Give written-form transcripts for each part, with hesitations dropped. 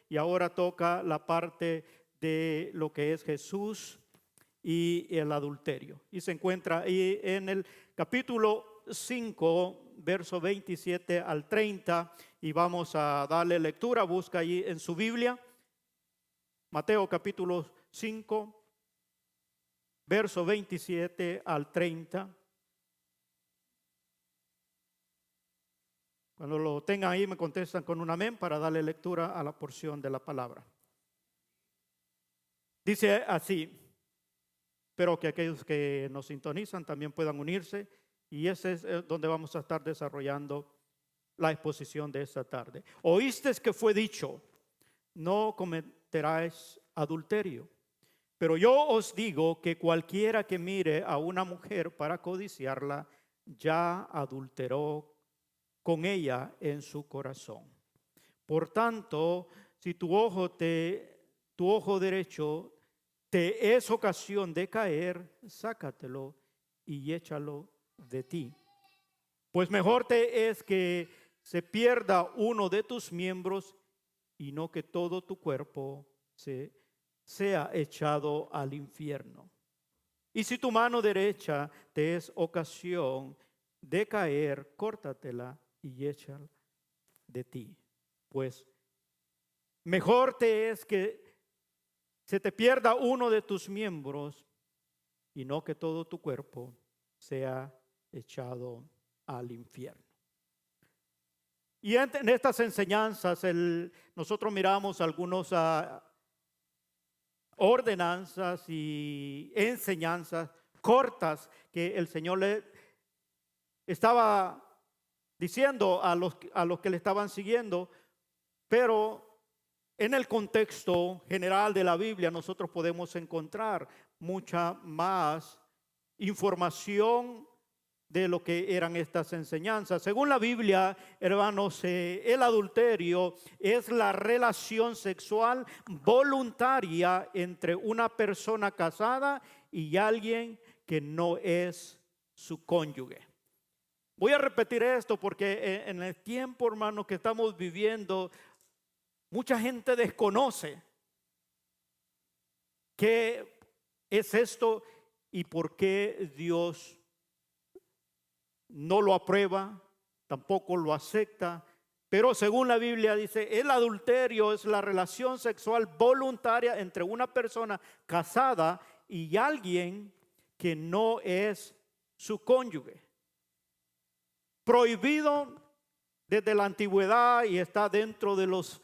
y ahora toca la parte de lo que es Jesús y el adulterio. Y se encuentra ahí en el capítulo 5, verso 27 al 30, y vamos a darle lectura. Busca allí en su Biblia, Mateo capítulo 5, verso 27 al 30. Cuando lo tengan ahí me contestan con un amén para darle lectura a la porción de la palabra. Dice así: espero que aquellos que nos sintonizan también puedan unirse, y ese es donde vamos a estar desarrollando la exposición de esta tarde. Oíste que fue dicho, no cometerás adulterio. Pero yo os digo que cualquiera que mire a una mujer para codiciarla, ya adulteró con ella en su corazón. Por tanto, si tu ojo derecho te es ocasión de caer, sácatelo y échalo de ti. Pues mejor te es que se pierda uno de tus miembros y no que todo tu cuerpo sea echado al infierno. Y si tu mano derecha te es ocasión de caer, córtatela y échala de ti. Pues mejor te es que se te pierda uno de tus miembros y no que todo tu cuerpo sea echado al infierno. Y en estas enseñanzas nosotros miramos algunos ordenanzas y enseñanzas cortas que el Señor le estaba diciendo a los que le estaban siguiendo, pero en el contexto general de la Biblia nosotros podemos encontrar mucha más información de lo que eran estas enseñanzas. Según la Biblia, hermanos, el adulterio es la relación sexual voluntaria entre una persona casada y alguien que no es su cónyuge. Voy a repetir esto porque en el tiempo, hermanos, que estamos viviendo, mucha gente desconoce qué es esto y por qué Dios no lo aprueba, tampoco lo acepta. Pero según la Biblia dice, el adulterio es la relación sexual voluntaria entre una persona casada y alguien que no es su cónyuge. Prohibido desde la antigüedad y está dentro de los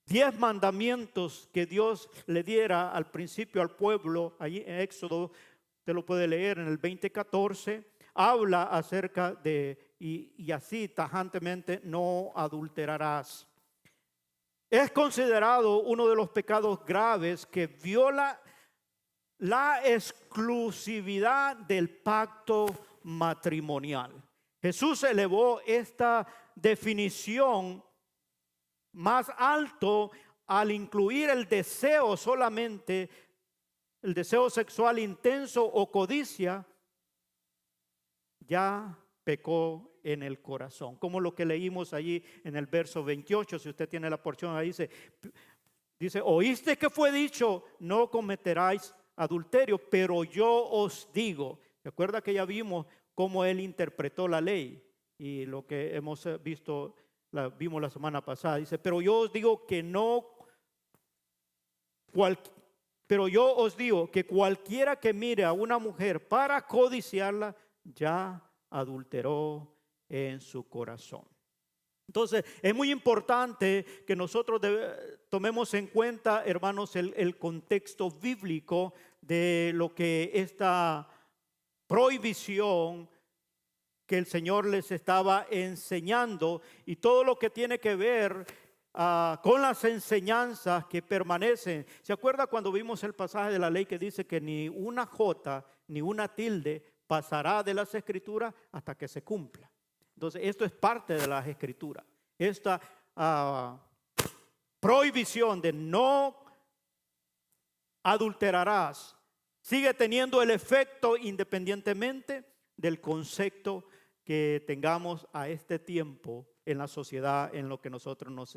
10 mandamientos que Dios le diera al principio al pueblo. Allí en Éxodo, usted lo puede leer en el 20:14, habla acerca de, y así tajantemente, no adulterarás. Es considerado uno de los pecados graves que viola la exclusividad del pacto matrimonial. Jesús elevó esta definición más alto al incluir el deseo solamente, el deseo sexual intenso o codicia, ya pecó en el corazón. Como lo que leímos allí en el verso 28, si usted tiene la porción ahí, dice, oíste que fue dicho, no cometerás adulterio, pero yo os digo. Recuerda que ya vimos cómo él interpretó la ley y lo que hemos visto, vimos la semana pasada. Dice, pero yo os digo que cualquiera que mire a una mujer para codiciarla, ya adulteró en su corazón. Entonces es muy importante que nosotros tomemos en cuenta, hermanos, el contexto bíblico de lo que esta prohibición que el Señor les estaba enseñando y todo lo que tiene que ver con las enseñanzas que permanecen. ¿Se acuerda cuando vimos el pasaje de la ley que dice que ni una jota ni una tilde pasará de las escrituras hasta que se cumpla? Entonces esto es parte de las escrituras. Esta prohibición de no adulterarás sigue teniendo el efecto independientemente del concepto que tengamos a este tiempo en la sociedad en lo que nosotros nos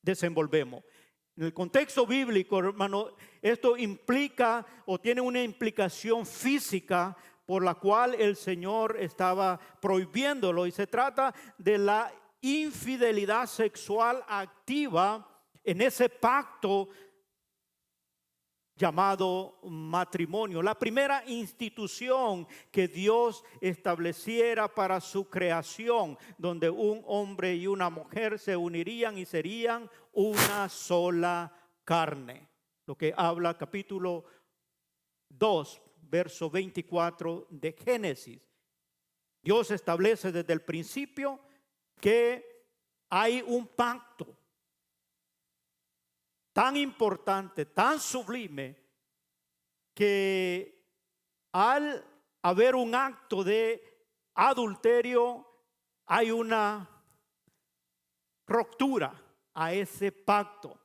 desenvolvemos. En el contexto bíblico, hermano, esto implica o tiene una implicación física por la cual el Señor estaba prohibiéndolo. Y se trata de la infidelidad sexual activa en ese pacto llamado matrimonio. La primera institución que Dios estableciera para su creación, donde un hombre y una mujer se unirían y serían una sola carne. Lo que habla capítulo 2, verso 24 de Génesis. Dios establece desde el principio que hay un pacto tan importante, tan sublime, que al haber un acto de adulterio hay una ruptura a ese pacto.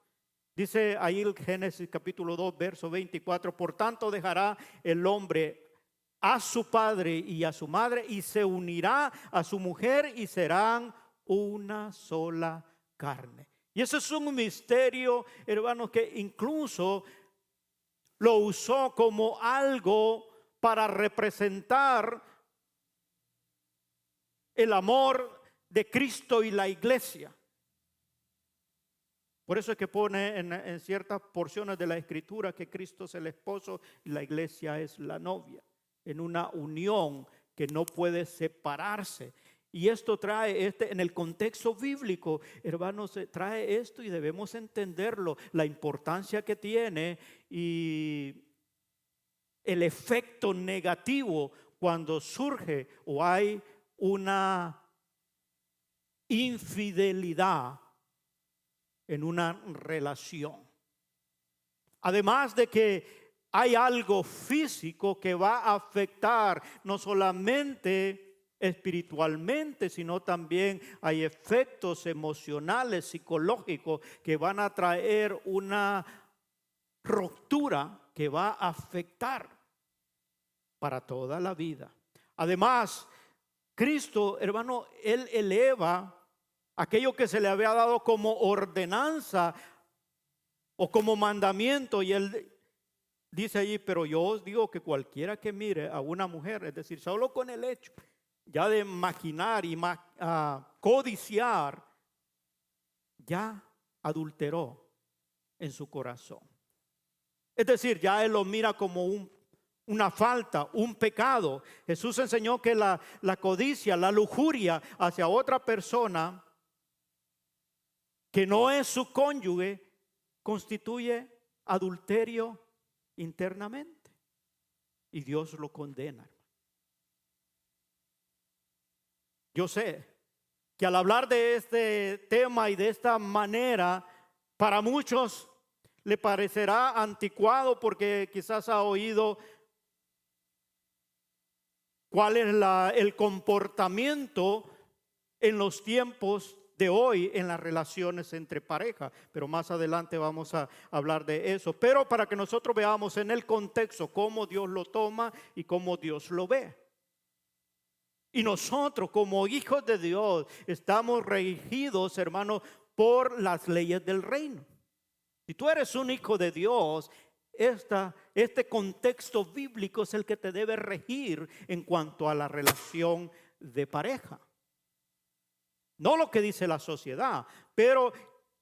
Dice ahí el Génesis capítulo 2, verso 24, por tanto dejará el hombre a su padre y a su madre y se unirá a su mujer y serán una sola carne. Y eso es un misterio, hermanos, que incluso lo usó como algo para representar el amor de Cristo y la iglesia. Por eso es que pone en ciertas porciones de la Escritura que Cristo es el esposo y la iglesia es la novia, en una unión que no puede separarse. Y esto trae, en el contexto bíblico, hermanos, trae esto y debemos entenderlo, la importancia que tiene y el efecto negativo cuando surge o hay una infidelidad en una relación. Además de que hay algo físico que va a afectar no solamente espiritualmente, sino también hay efectos emocionales, psicológicos que van a traer una ruptura que va a afectar para toda la vida. Además, Cristo, hermano, Él eleva aquello que se le había dado como ordenanza o como mandamiento, y Él dice allí, pero yo os digo que cualquiera que mire a una mujer, es decir, solo con el hecho ya de maquinar y codiciar, ya adulteró en su corazón. Es decir, ya él lo mira como una falta, un pecado. Jesús enseñó que la codicia, la lujuria hacia otra persona que no es su cónyuge, constituye adulterio internamente. Y Dios lo condena. Yo sé que al hablar de este tema y de esta manera, para muchos le parecerá anticuado porque quizás ha oído cuál es el comportamiento en los tiempos de hoy en las relaciones entre pareja, pero más adelante vamos a hablar de eso. Pero para que nosotros veamos en el contexto cómo Dios lo toma y cómo Dios lo ve. Y nosotros como hijos de Dios estamos regidos, hermanos, por las leyes del reino. Si tú eres un hijo de Dios, este contexto bíblico es el que te debe regir en cuanto a la relación de pareja. No lo que dice la sociedad, pero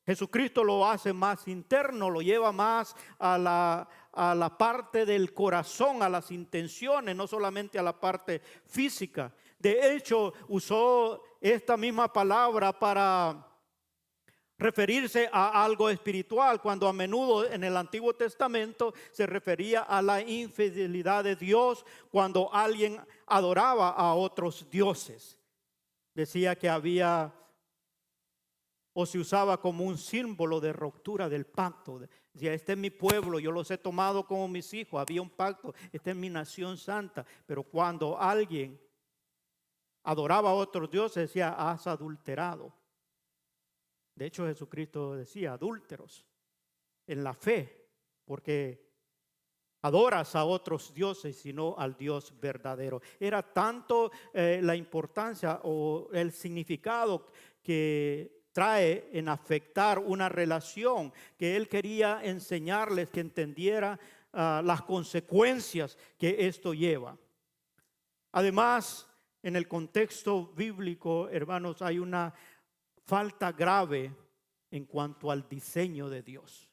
Jesucristo lo hace más interno, lo lleva más a la parte del corazón, a las intenciones, no solamente a la parte física. De hecho, usó esta misma palabra para referirse a algo espiritual, cuando a menudo en el Antiguo Testamento se refería a la infidelidad de Dios cuando alguien adoraba a otros dioses. Decía que había o se usaba como un símbolo de ruptura del pacto. Decía, este es mi pueblo, yo los he tomado como mis hijos, había un pacto, esta es mi nación santa. Pero cuando alguien adoraba a otros dioses, decía, has adulterado. De hecho, Jesucristo decía, adúlteros en la fe, porque adoras a otros dioses, sino al Dios verdadero. Era tanto la importancia o el significado que trae en afectar una relación que él quería enseñarles, que entendiera las consecuencias que esto lleva. Además, en el contexto bíblico, hermanos, hay una falta grave en cuanto al diseño de Dios.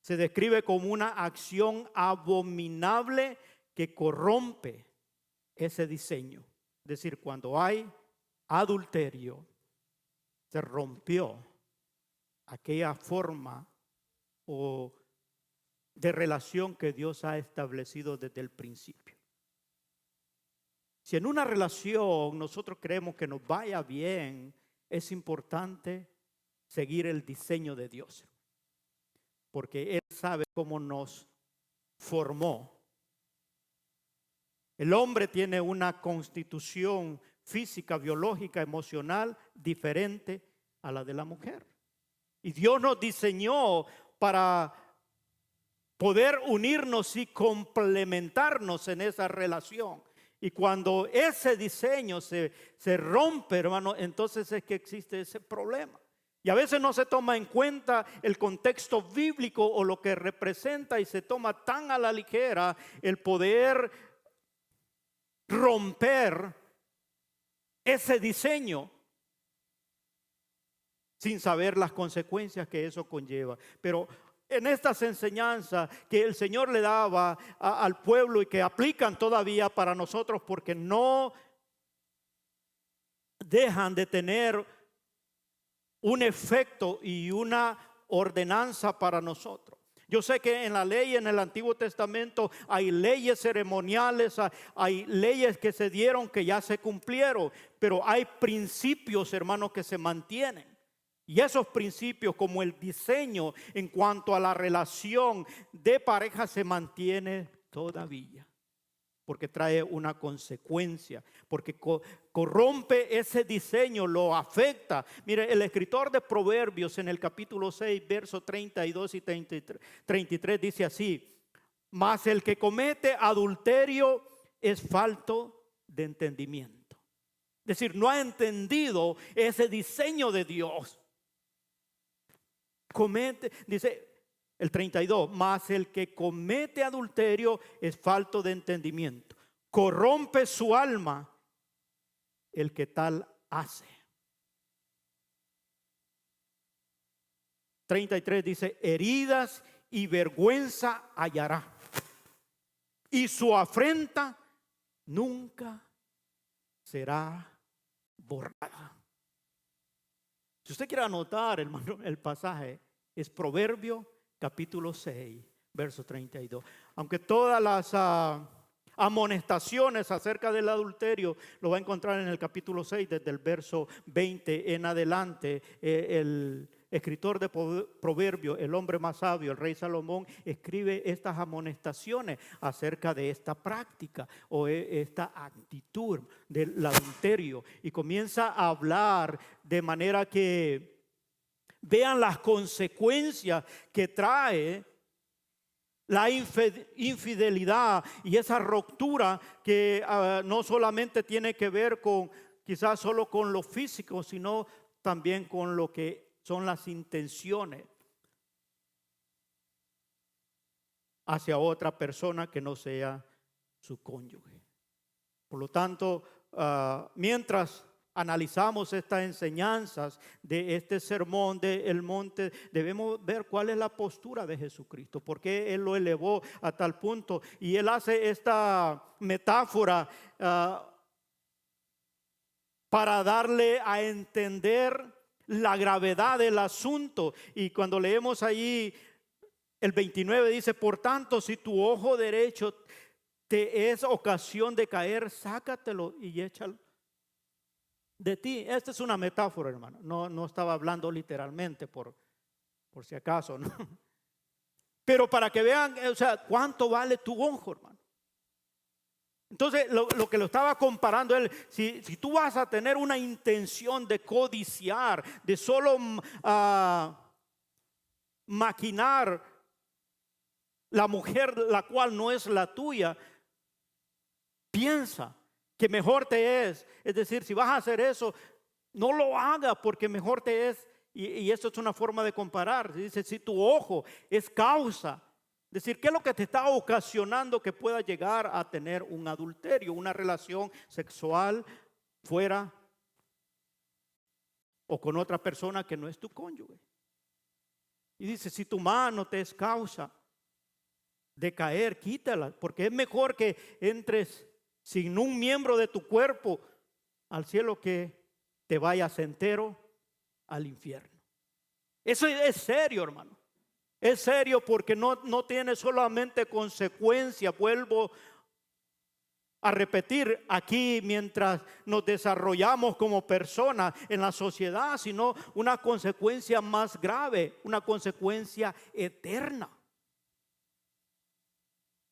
Se describe como una acción abominable que corrompe ese diseño. Es decir, cuando hay adulterio, se rompió aquella forma o de relación que Dios ha establecido desde el principio. Si en una relación nosotros queremos que nos vaya bien, es importante seguir el diseño de Dios, porque Él sabe cómo nos formó. El hombre tiene una constitución física, biológica, emocional diferente a la de la mujer. Y Dios nos diseñó para poder unirnos y complementarnos en esa relación. Y cuando ese diseño se rompe, hermano, entonces es que existe ese problema. Y a veces no se toma en cuenta el contexto bíblico o lo que representa, y se toma tan a la ligera el poder romper ese diseño sin saber las consecuencias que eso conlleva. Pero en estas enseñanzas que el Señor le daba al pueblo y que aplican todavía para nosotros, porque no dejan de tener un efecto y una ordenanza para nosotros. Yo sé que en la ley, en el Antiguo Testamento, hay leyes ceremoniales, hay leyes que se dieron que ya se cumplieron, pero hay principios, hermanos, que se mantienen. Y esos principios, como el diseño en cuanto a la relación de pareja, se mantiene todavía, porque trae una consecuencia, porque corrompe ese diseño, lo afecta. Mire, el escritor de Proverbios en el capítulo 6, versos 32 y 33 dice así: mas el que comete adulterio es falto de entendimiento. Es decir, no ha entendido ese diseño de Dios. Comete, dice el 32, mas el que comete adulterio es falto de entendimiento. Corrompe su alma el que tal hace. 33 dice: heridas y vergüenza hallará, y su afrenta nunca será borrada. Si usted quiere anotar, hermano, el pasaje es Proverbio capítulo 6, verso 32. Aunque todas las amonestaciones acerca del adulterio lo va a encontrar en el capítulo 6, desde el verso 20 en adelante. El escritor de Proverbios, el hombre más sabio, el rey Salomón, escribe estas amonestaciones acerca de esta práctica o esta actitud del adulterio, y comienza a hablar de manera que vean las consecuencias que trae la infidelidad y esa ruptura que no solamente tiene que ver con quizás solo con lo físico, sino también con lo que son las intenciones hacia otra persona que no sea su cónyuge. Por lo tanto, mientras analizamos estas enseñanzas de este sermón del monte, debemos ver cuál es la postura de Jesucristo, por qué Él lo elevó a tal punto. Y Él hace esta metáfora para darle a entender la gravedad del asunto. Y cuando leemos allí el 29 dice: por tanto, si tu ojo derecho te es ocasión de caer, sácatelo y échalo de ti. Esta es una metáfora, hermano. No estaba hablando literalmente, por si acaso, ¿no? Pero para que vean, o sea, cuánto vale tu ojo, hermano. Entonces, lo que lo estaba comparando él, si tú vas a tener una intención de codiciar, de solo maquinar la mujer la cual no es la tuya, piensa que mejor te es decir, si vas a hacer eso, No lo haga porque mejor te es, y eso es una forma de comparar. Dice, si tu ojo es causa, es decir, ¿qué es lo que te está ocasionando que pueda llegar a tener un adulterio, una relación sexual fuera o con otra persona que no es tu cónyuge? Y dice, si tu mano te es causa de caer, quítala, porque es mejor que entres sin un miembro de tu cuerpo al cielo que te vayas entero al infierno. Eso es serio, hermano. Es serio porque no tiene solamente consecuencias. Vuelvo a repetir aquí mientras nos desarrollamos como personas en la sociedad, sino una consecuencia más grave, una consecuencia eterna.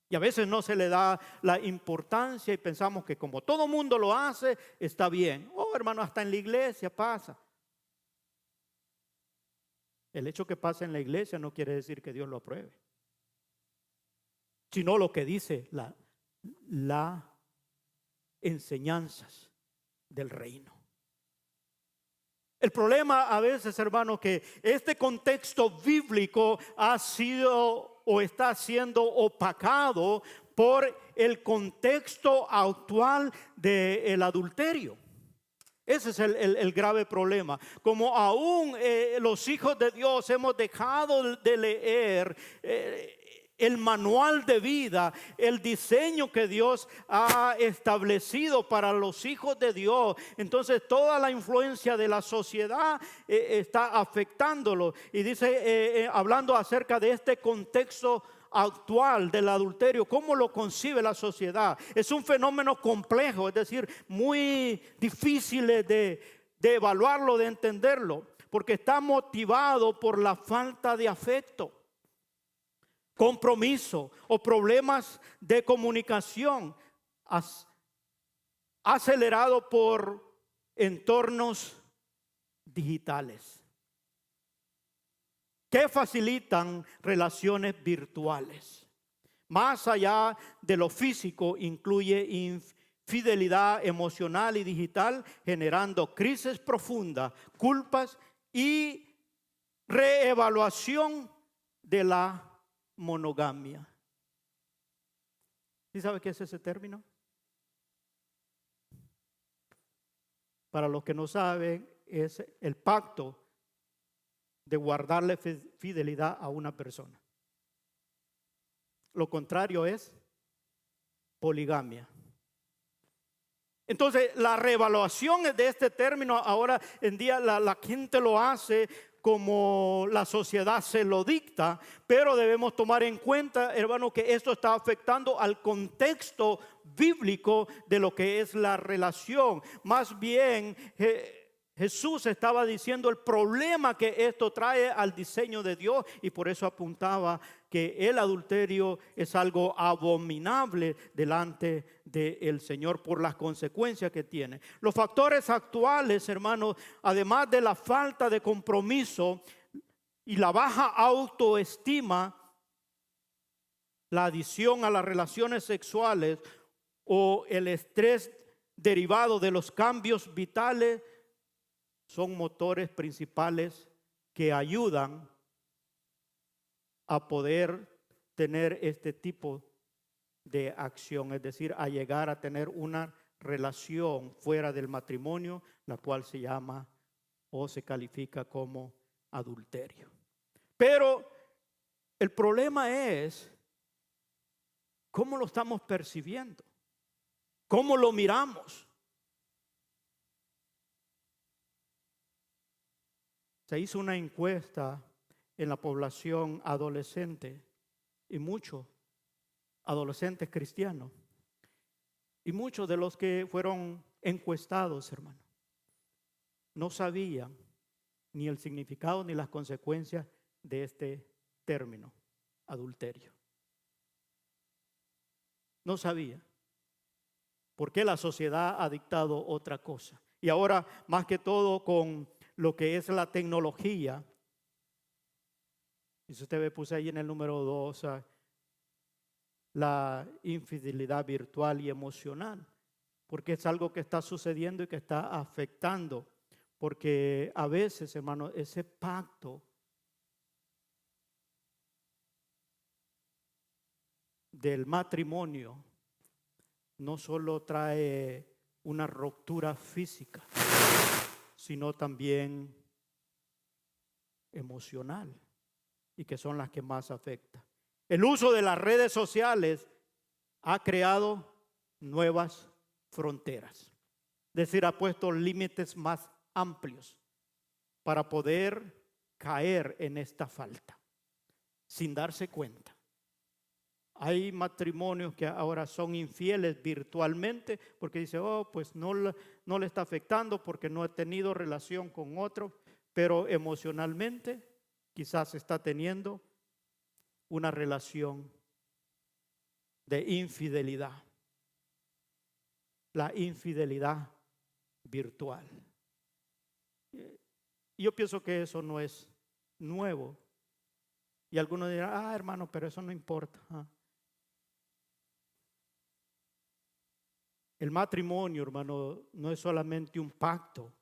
Y a veces no se le da la importancia y pensamos que como todo mundo lo hace, está bien. Oh, hermano, hasta en la iglesia pasa. El hecho que pasa en la iglesia no quiere decir que Dios lo apruebe, sino lo que dice las enseñanzas del reino. El problema a veces, hermano, que este contexto bíblico ha sido o está siendo opacado por el contexto actual del adulterio. Ese es el grave problema. Como aún los hijos de Dios hemos dejado de leer el manual de vida, el diseño que Dios ha establecido para los hijos de Dios, entonces toda la influencia de la sociedad está afectándolo. Y dice, hablando acerca de este contexto actual del adulterio, ¿cómo lo concibe la sociedad? Es un fenómeno complejo, es decir, muy difícil de evaluarlo, de entenderlo, porque está motivado por la falta de afecto, compromiso o problemas de comunicación, acelerado por entornos digitales que facilitan relaciones virtuales. Más allá de lo físico, incluye infidelidad emocional y digital, generando crisis profundas, culpas y reevaluación de la monogamia. ¿Sí sabe qué es ese término? Para los que no saben, es el pacto de guardarle fidelidad a una persona. Lo contrario es poligamia. Entonces, la reevaluación de este término ahora en día la gente lo hace como la sociedad se lo dicta, pero debemos tomar en cuenta, hermano, que esto está afectando al contexto bíblico de lo que es la relación. Más bien, Jesús estaba diciendo el problema que esto trae al diseño de Dios, y por eso apuntaba que el adulterio es algo abominable delante del Señor por las consecuencias que tiene. Los factores actuales, hermanos, además de la falta de compromiso y la baja autoestima, la adicción a las relaciones sexuales o el estrés derivado de los cambios vitales, son motores principales que ayudan a poder tener este tipo de acción, es decir, a llegar a tener una relación fuera del matrimonio, la cual se llama o se califica como adulterio. Pero el problema es cómo lo estamos percibiendo, cómo lo miramos. Se hizo una encuesta en la población adolescente y muchos adolescentes cristianos, y muchos de los que fueron encuestados, hermano, no sabían ni el significado ni las consecuencias de este término, adulterio. No sabía, porque la sociedad ha dictado otra cosa. Y ahora, más que todo, con lo que es la tecnología, y si usted ve, puse ahí en el número 2, la infidelidad virtual y emocional, porque es algo que está sucediendo y que está afectando Porque a veces, hermano, ese pacto del matrimonio no solo trae una ruptura física, sino también emocional, y que son las que más afectan. El uso de las redes sociales ha creado nuevas fronteras, es decir, ha puesto límites más amplios para poder caer en esta falta sin darse cuenta. Hay matrimonios que ahora son infieles virtualmente porque dice, oh, pues no le está afectando porque no he tenido relación con otro, pero emocionalmente quizás está teniendo una relación de infidelidad, la infidelidad virtual. Yo pienso que eso no es nuevo. Y algunos dirán, hermano, pero eso no importa. El matrimonio, hermano, no es solamente un pacto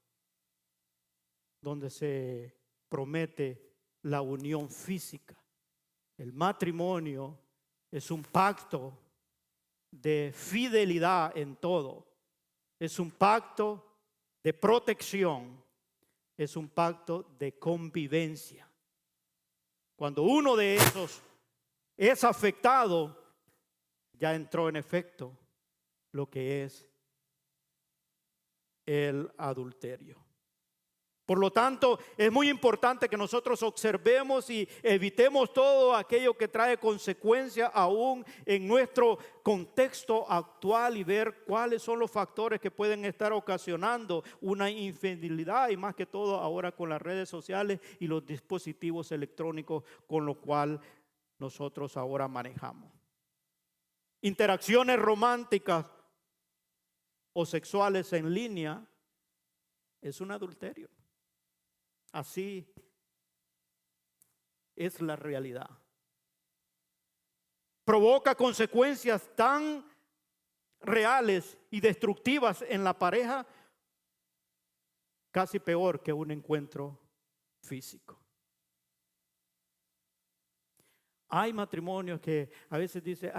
donde se promete la unión física. El matrimonio es un pacto de fidelidad en todo. Es un pacto de protección. Es un pacto de convivencia. Cuando uno de esos es afectado, ya entró en efecto lo que es el adulterio. Por lo tanto, es muy importante que nosotros observemos y evitemos todo aquello que trae consecuencias aún en nuestro contexto actual y ver cuáles son los factores que pueden estar ocasionando una infidelidad, y más que todo ahora con las redes sociales y los dispositivos electrónicos con los cuales nosotros ahora manejamos. Interacciones románticas o sexuales en línea es un adulterio. Así es la realidad. Provoca consecuencias tan reales y destructivas en la pareja, casi peor que un encuentro físico. Hay matrimonios que a veces dicen,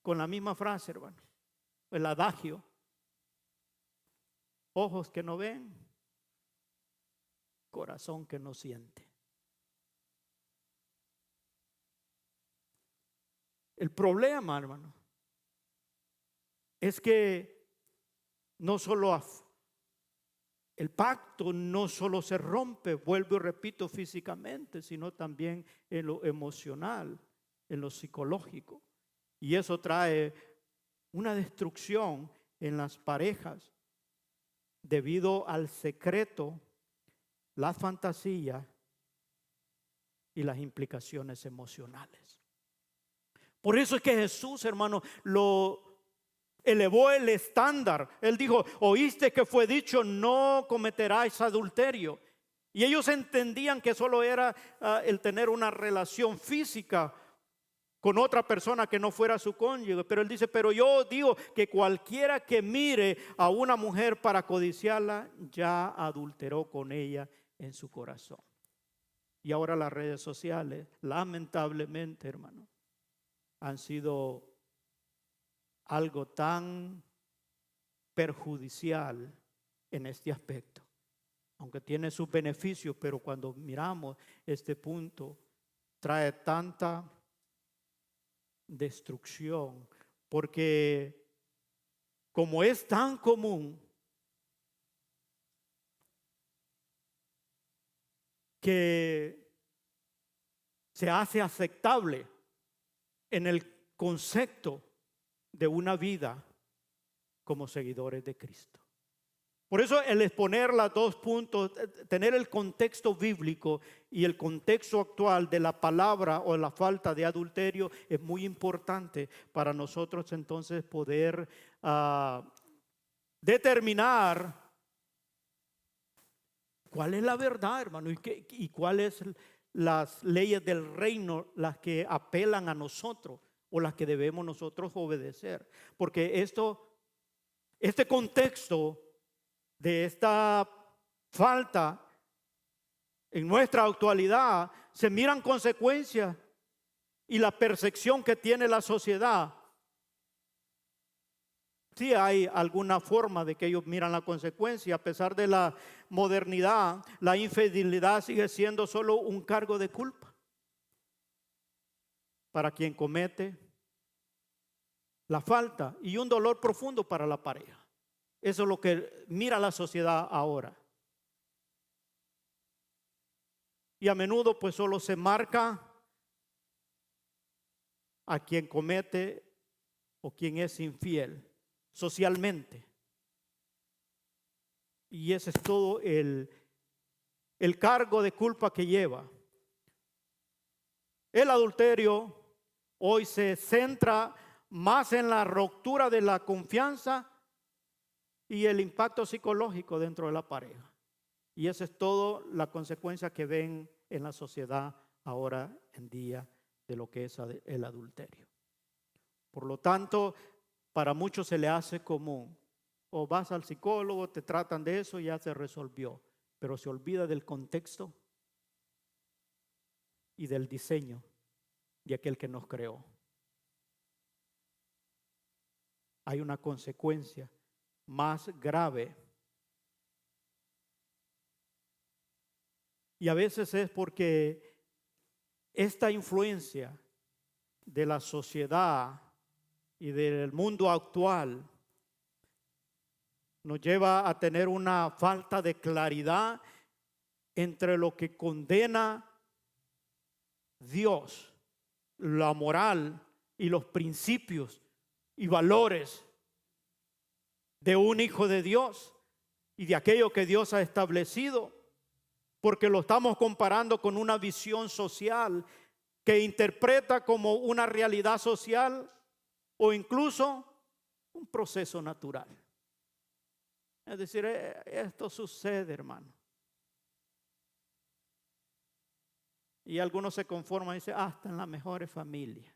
con la misma frase, hermano, el adagio, ojos que no ven, corazón que no siente. El problema, hermano, es que no solo el pacto no solo se rompe, vuelvo y repito, físicamente, sino también en lo emocional, en lo psicológico. Y eso trae una destrucción en las parejas debido al secreto, la fantasía y las implicaciones emocionales. Por eso es que Jesús, hermano, lo elevó el estándar. Él dijo, oíste que fue dicho, no cometerás adulterio. Y ellos entendían que solo era el tener una relación física con otra persona que no fuera su cónyuge. Pero él dice, pero yo digo que cualquiera que mire a una mujer para codiciarla, ya adulteró con ella en su corazón. Y ahora las redes sociales, lamentablemente, hermano, han sido algo tan perjudicial en este aspecto. Aunque tiene sus beneficios, pero cuando miramos este punto, trae tanta destrucción, porque como es tan común que se hace aceptable en el concepto de una vida como seguidores de Cristo. Por eso el exponer los dos puntos, tener el contexto bíblico y el contexto actual de la palabra o la falta de adulterio es muy importante para nosotros entonces poder determinar cuál es la verdad, hermano, y cuáles las leyes del reino, las que apelan a nosotros o las que debemos nosotros obedecer. Porque este contexto de esta falta en nuestra actualidad, se miran consecuencias y la percepción que tiene la sociedad. Sí hay alguna forma de que ellos miran la consecuencia. A pesar de la modernidad, la infidelidad sigue siendo solo un cargo de culpa para quien comete la falta y un dolor profundo para la pareja. Eso es lo que mira la sociedad ahora. Y a menudo pues solo se marca a quien comete o quien es infiel socialmente. Y ese es todo el cargo de culpa que lleva. El adulterio hoy se centra más en la ruptura de la confianza y el impacto psicológico dentro de la pareja. Y esa es toda la consecuencia que ven en la sociedad ahora en día de lo que es el adulterio. Por lo tanto, para muchos se le hace común. O vas al psicólogo, te tratan de eso y ya se resolvió. Pero se olvida del contexto y del diseño de aquel que nos creó. Hay una consecuencia más grave. Y a veces es porque esta influencia de la sociedad y del mundo actual nos lleva a tener una falta de claridad entre lo que condena Dios, la moral y los principios y valores de un hijo de Dios y de aquello que Dios ha establecido, porque lo estamos comparando con una visión social que interpreta como una realidad social o incluso un proceso natural. Es decir, esto sucede, hermano. Y algunos se conforman y dicen, hasta en las mejores familias.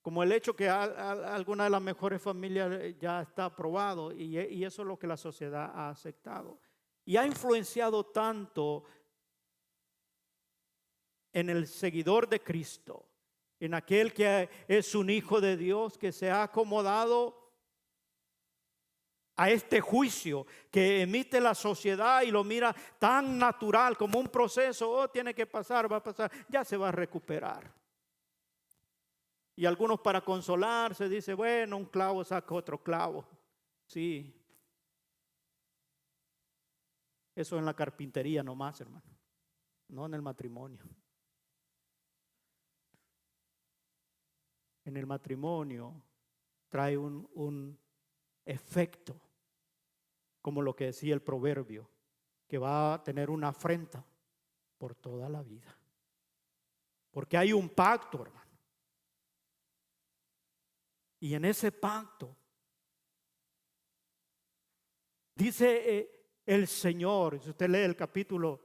Como el hecho que alguna de las mejores familias ya está aprobado y eso es lo que la sociedad ha aceptado. Y ha influenciado tanto en el seguidor de Cristo, en aquel que es un hijo de Dios, que se ha acomodado a este juicio que emite la sociedad y lo mira tan natural como un proceso. Oh, tiene que pasar, va a pasar, ya se va a recuperar. Y algunos para consolarse dicen, bueno, un clavo saca otro clavo. Sí. Eso en la carpintería nomás, hermano. No en el matrimonio. En el matrimonio trae un efecto, como lo que decía el proverbio, que va a tener una afrenta por toda la vida. Porque hay un pacto, hermano. Y en ese pacto dice el Señor, si usted lee el capítulo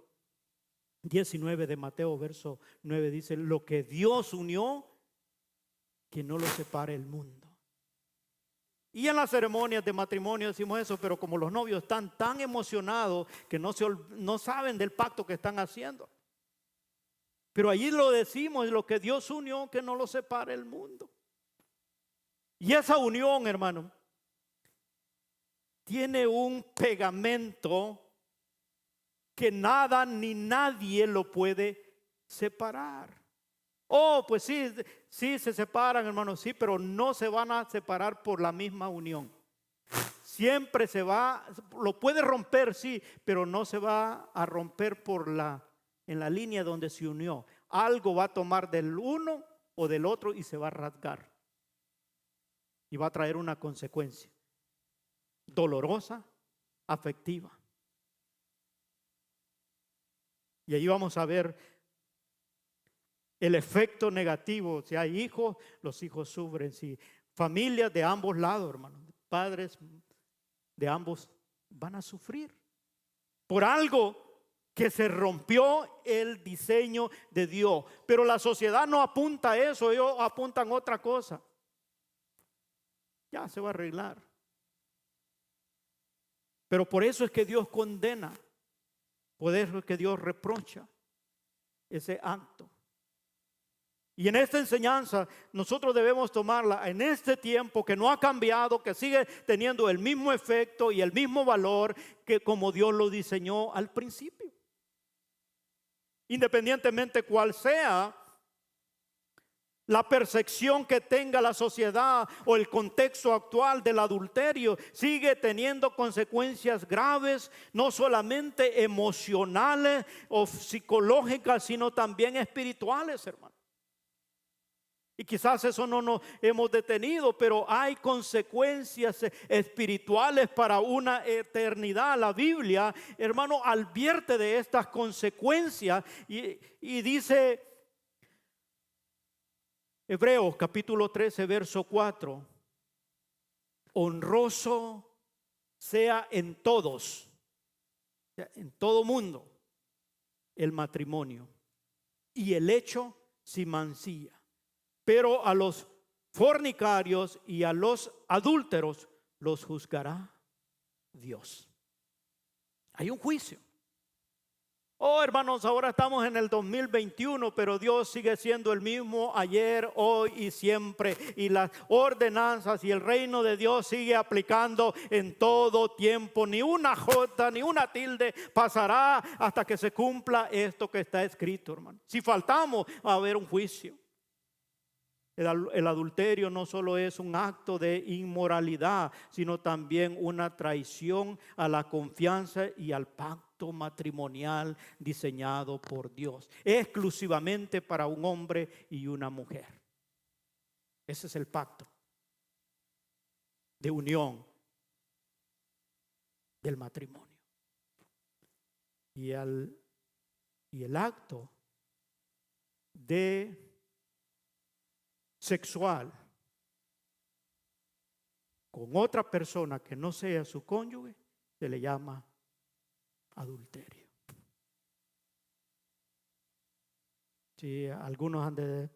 19 de Mateo, verso 9, dice, lo que Dios unió, que no lo separe el mundo. Y en las ceremonias de matrimonio decimos eso, pero como los novios están tan emocionados que no saben del pacto que están haciendo. Pero allí lo decimos, lo que Dios unió, que no lo separe el mundo. Y esa unión, hermano, tiene un pegamento que nada ni nadie lo puede separar. Oh, pues sí se separan, hermano, sí, pero no se van a separar por la misma unión. Siempre lo puede romper, sí, pero no se va a romper en la línea donde se unió. Algo va a tomar del uno o del otro y se va a rasgar. Y va a traer una consecuencia dolorosa, afectiva. Y ahí vamos a ver el efecto negativo. Si hay hijos, los hijos sufren. Si familias de ambos lados, hermanos, padres de ambos van a sufrir por algo que se rompió el diseño de Dios. Pero la sociedad no apunta a eso, ellos apuntan a otra cosa. Ya se va a arreglar. Pero por eso es que Dios condena, por eso es que Dios reprocha ese acto. Y en esta enseñanza nosotros debemos tomarla en este tiempo que no ha cambiado, que sigue teniendo el mismo efecto y el mismo valor que como Dios lo diseñó al principio. Independientemente cuál sea la percepción que tenga la sociedad o el contexto actual del adulterio, sigue teniendo consecuencias graves, no solamente emocionales o psicológicas, sino también espirituales, hermano. Y quizás eso no nos hemos detenido, pero hay consecuencias espirituales para una eternidad. La Biblia, hermano, advierte de estas consecuencias y dice Hebreos capítulo 13, verso 4: honroso sea en todos, o sea, en todo mundo, el matrimonio y el hecho sin mancilla. Pero a los fornicarios y a los adúlteros los juzgará Dios. Hay un juicio. Oh, hermanos, ahora estamos en el 2021, pero Dios sigue siendo el mismo ayer, hoy y siempre. Y las ordenanzas y el reino de Dios sigue aplicando en todo tiempo. Ni una jota, ni una tilde pasará hasta que se cumpla esto que está escrito, hermano. Si faltamos, va a haber un juicio. El adulterio no solo es un acto de inmoralidad, sino también una traición a la confianza y al pacto matrimonial diseñado por Dios, exclusivamente para un hombre y una mujer. Ese es el pacto de unión del matrimonio. Y el acto de sexual con otra persona que no sea su cónyuge se le llama adulterio. Si algunos han de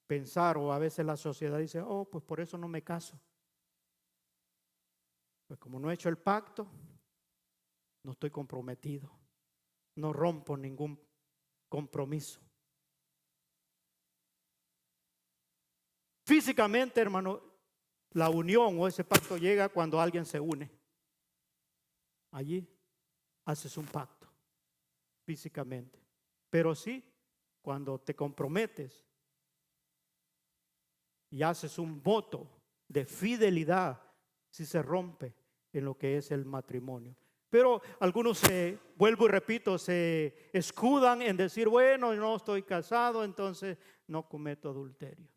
pensar, o a veces la sociedad dice, oh, pues por eso no me caso, pues como no he hecho el pacto, no estoy comprometido, no rompo ningún compromiso. Físicamente, hermano, la unión o ese pacto llega cuando alguien se une. Allí haces un pacto físicamente. Pero sí, cuando te comprometes y haces un voto de fidelidad, si se rompe en lo que es el matrimonio. Pero algunos vuelvo y repito, se escudan en decir, bueno, no estoy casado, entonces no cometo adulterio.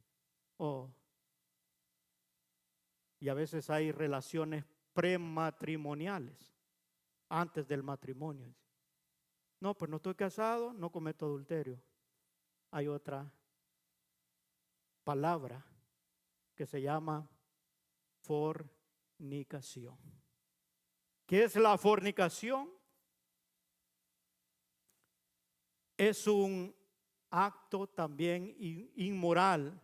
Y a veces hay relaciones prematrimoniales antes del matrimonio. No, pues no estoy casado, no cometo adulterio. Hay otra palabra que se llama fornicación. ¿Qué es la fornicación? Es un acto también inmoral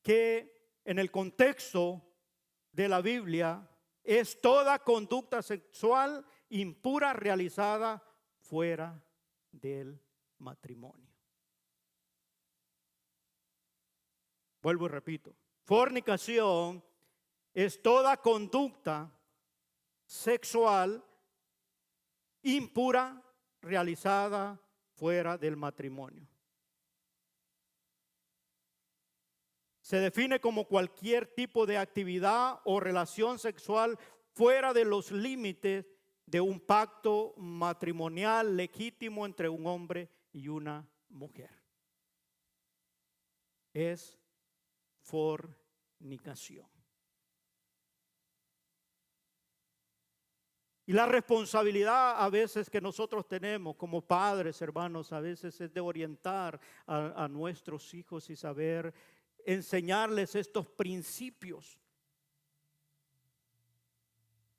que en el contexto de la Biblia es toda conducta sexual impura realizada fuera del matrimonio. Vuelvo y repito, fornicación es toda conducta sexual impura realizada fuera del matrimonio. Se define como cualquier tipo de actividad o relación sexual fuera de los límites de un pacto matrimonial legítimo entre un hombre y una mujer. Es fornicación. Y la responsabilidad a veces que nosotros tenemos como padres, hermanos, a veces es de orientar a nuestros hijos y saber enseñarles estos principios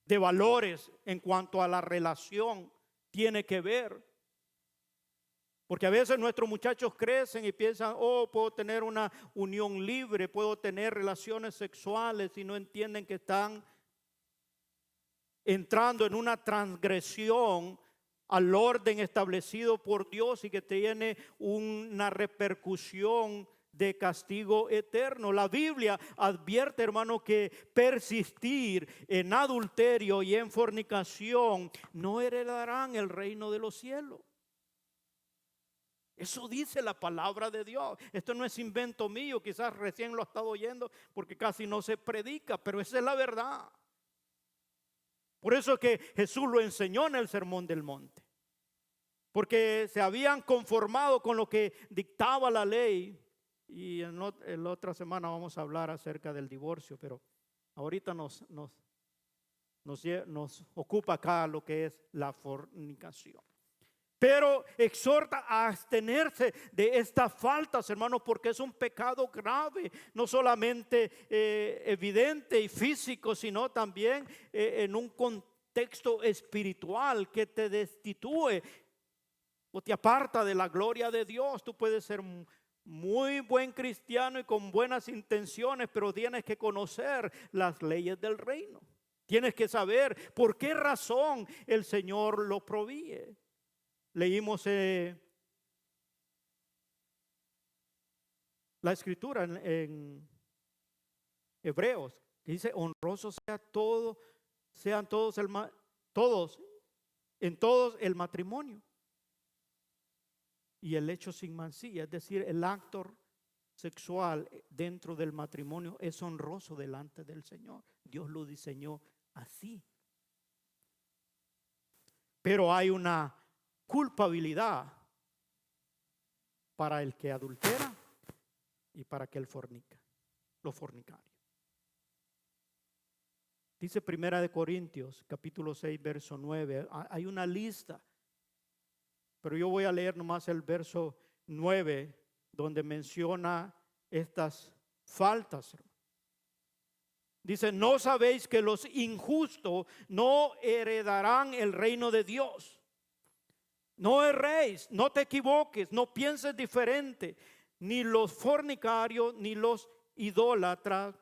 de valores en cuanto a la relación tiene que ver. Porque a veces nuestros muchachos crecen y piensan, oh, puedo tener una unión libre, puedo tener relaciones sexuales, y no entienden que están entrando en una transgresión al orden establecido por Dios y que tiene una repercusión de castigo eterno. La Biblia advierte, hermano, que persistir en adulterio y en fornicación no heredarán el reino de los cielos. Eso dice la palabra de Dios. Esto no es invento mío, quizás recién lo he estado oyendo porque casi no se predica, pero esa es la verdad. Por eso es que Jesús lo enseñó en el Sermón del Monte. Porque se habían conformado con lo que dictaba la ley. Y en la otra semana vamos a hablar acerca del divorcio, pero ahorita nos ocupa acá lo que es la fornicación. Pero exhorta a abstenerse de estas faltas, hermanos, porque es un pecado grave, no solamente evidente y físico, sino también en un contexto espiritual que te destituye o te aparta de la gloria de Dios. Tú puedes ser muy buen cristiano y con buenas intenciones, pero tienes que conocer las leyes del reino. Tienes que saber por qué razón el Señor lo provee. Leímos la escritura en Hebreos, que dice: honroso sea todo, sean todos en todos el matrimonio y el hecho sin mancilla, es decir, el acto sexual dentro del matrimonio es honroso delante del Señor. Dios lo diseñó así. Pero hay una culpabilidad para el que adultera y para que fornica, los fornicarios. Dice Primera de Corintios, capítulo 6, verso 9. Hay una lista, pero yo voy a leer nomás el verso 9, donde menciona estas faltas. Dice: ¿no sabéis que los injustos no heredarán el reino de Dios? No erréis, no te equivoques, no pienses diferente. Ni los fornicarios, ni los idólatras,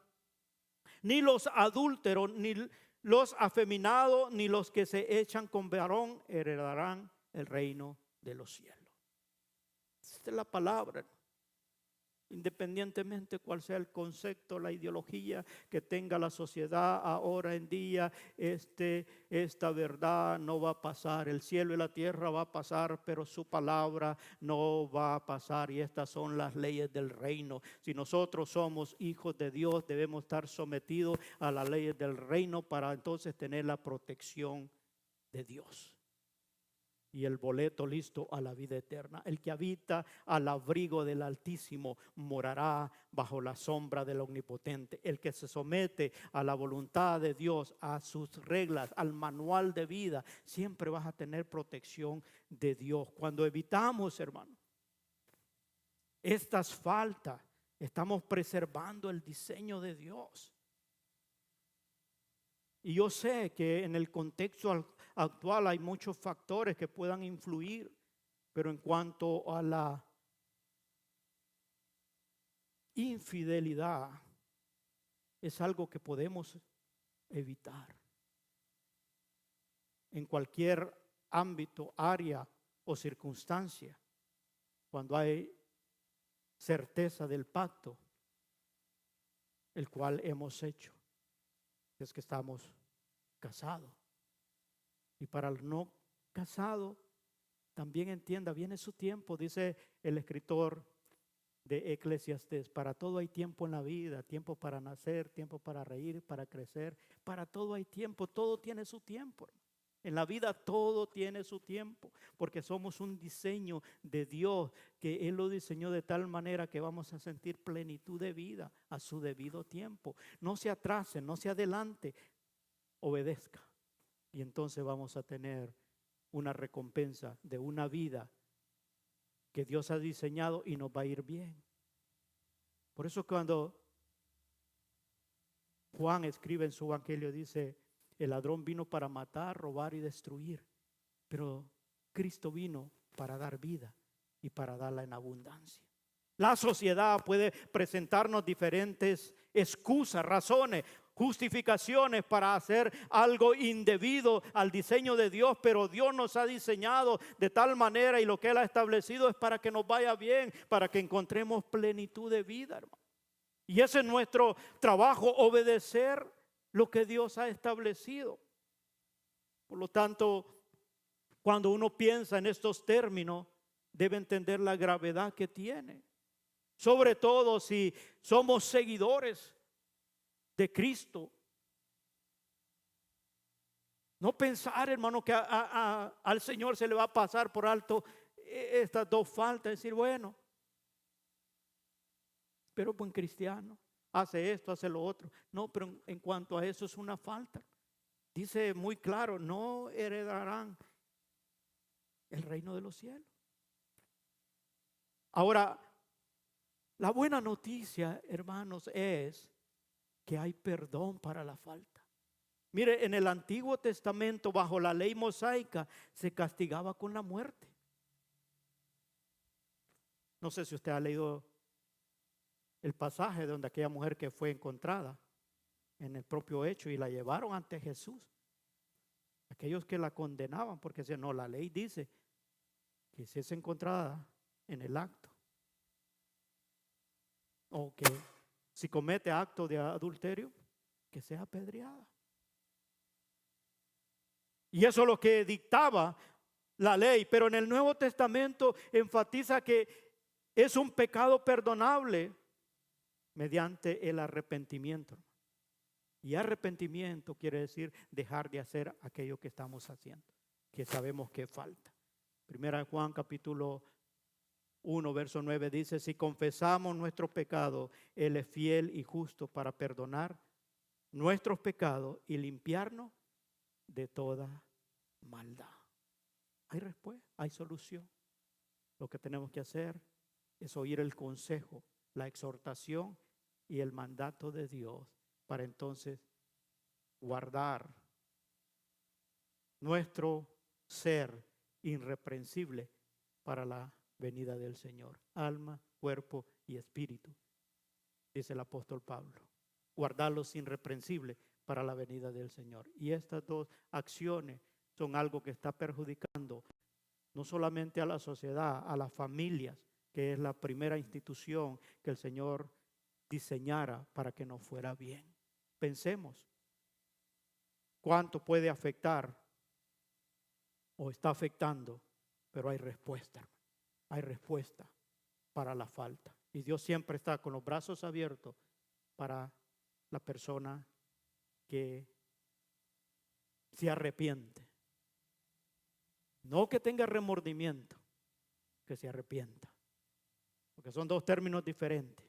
ni los adúlteros, ni los afeminados, ni los que se echan con varón heredarán el reino de los cielos. Esta es la palabra. Independientemente cuál sea el concepto, la ideología que tenga la sociedad ahora en día, esta verdad no va a pasar. El cielo y la tierra va a pasar, pero su palabra no va a pasar. Y estas son las leyes del reino. Si nosotros somos hijos de Dios, debemos estar sometidos a las leyes del reino para entonces tener la protección de Dios y el boleto listo a la vida eterna. El que habita al abrigo del Altísimo morará bajo la sombra del Omnipotente. El que se somete a la voluntad de Dios, a sus reglas, al manual de vida, siempre vas a tener protección de Dios. Cuando evitamos, hermano, estas faltas, estamos preservando el diseño de Dios. Y yo sé que en el contexto actual hay muchos factores que puedan influir, pero en cuanto a la infidelidad, es algo que podemos evitar. En cualquier ámbito, área o circunstancia, cuando hay certeza del pacto, el cual hemos hecho, es que estamos casados. Y para el no casado, también entienda, viene su tiempo, dice el escritor de Eclesiastés: para todo hay tiempo en la vida, tiempo para nacer, tiempo para reír, para crecer, para todo hay tiempo, todo tiene su tiempo. En la vida todo tiene su tiempo, porque somos un diseño de Dios, que Él lo diseñó de tal manera que vamos a sentir plenitud de vida a su debido tiempo. No se atrase, no se adelante, obedezca. Y entonces vamos a tener una recompensa de una vida que Dios ha diseñado y nos va a ir bien. Por eso cuando Juan escribe en su evangelio, dice: el ladrón vino para matar, robar y destruir, pero Cristo vino para dar vida y para darla en abundancia. La sociedad puede presentarnos diferentes excusas, razones. justificaciones para hacer algo indebido al diseño de Dios, pero Dios nos ha diseñado de tal manera y lo que Él ha establecido es para que nos vaya bien, para que encontremos plenitud de vida, hermano. Y ese es nuestro trabajo, obedecer lo que Dios ha establecido. Por lo tanto, cuando uno piensa en estos términos, debe entender la gravedad que tiene. Sobre todo si somos seguidores de Cristo. No pensar, hermano, que al Señor se le va a pasar por alto estas dos faltas. Decir, bueno, pero buen cristiano, hace esto, hace lo otro. No, pero en cuanto a eso es una falta. Dice muy claro, no heredarán el reino de los cielos. Ahora, la buena noticia, hermanos, es que hay perdón para la falta. Mire, en el Antiguo Testamento, bajo la ley mosaica, se castigaba con la muerte. No sé si usted ha leído el pasaje donde aquella mujer que fue encontrada en el propio hecho y la llevaron ante Jesús. Aquellos que la condenaban porque decían, no, la ley dice que si es encontrada en el acto, o que si comete acto de adulterio, que sea apedreada. Y eso es lo que dictaba la ley. Pero en el Nuevo Testamento enfatiza que es un pecado perdonable mediante el arrepentimiento. Y arrepentimiento quiere decir dejar de hacer aquello que estamos haciendo, que sabemos que falta. Primera de Juan capítulo 1 verso 9 dice, si confesamos nuestro pecado, Él es fiel y justo para perdonar nuestros pecados y limpiarnos de toda maldad. Hay respuesta, hay solución. Lo que tenemos que hacer es oír el consejo, la exhortación y el mandato de Dios para entonces guardar nuestro ser irreprensible para la venida del Señor. Alma, cuerpo y espíritu, dice el apóstol Pablo. Guardarlos irreprensibles para la venida del Señor. Y estas dos acciones son algo que está perjudicando no solamente a la sociedad, a las familias, que es la primera institución que el Señor diseñara para que nos fuera bien. Pensemos cuánto puede afectar o está afectando, pero hay respuesta. Hay respuesta para la falta. Y Dios siempre está con los brazos abiertos para la persona que se arrepiente. No que tenga remordimiento, que se arrepienta. Porque son dos términos diferentes.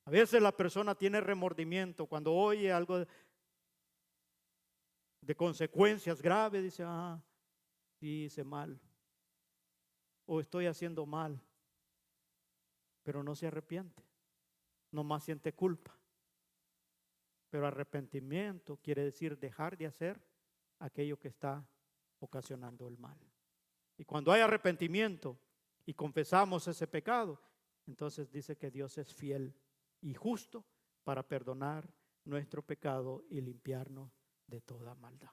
A veces la persona tiene remordimiento cuando oye algo de consecuencias graves, dice, sí hice mal, o estoy haciendo mal, pero no se arrepiente, nomás siente culpa. Pero arrepentimiento quiere decir dejar de hacer aquello que está ocasionando el mal. Y cuando hay arrepentimiento y confesamos ese pecado, entonces dice que Dios es fiel y justo para perdonar nuestro pecado y limpiarnos de toda maldad.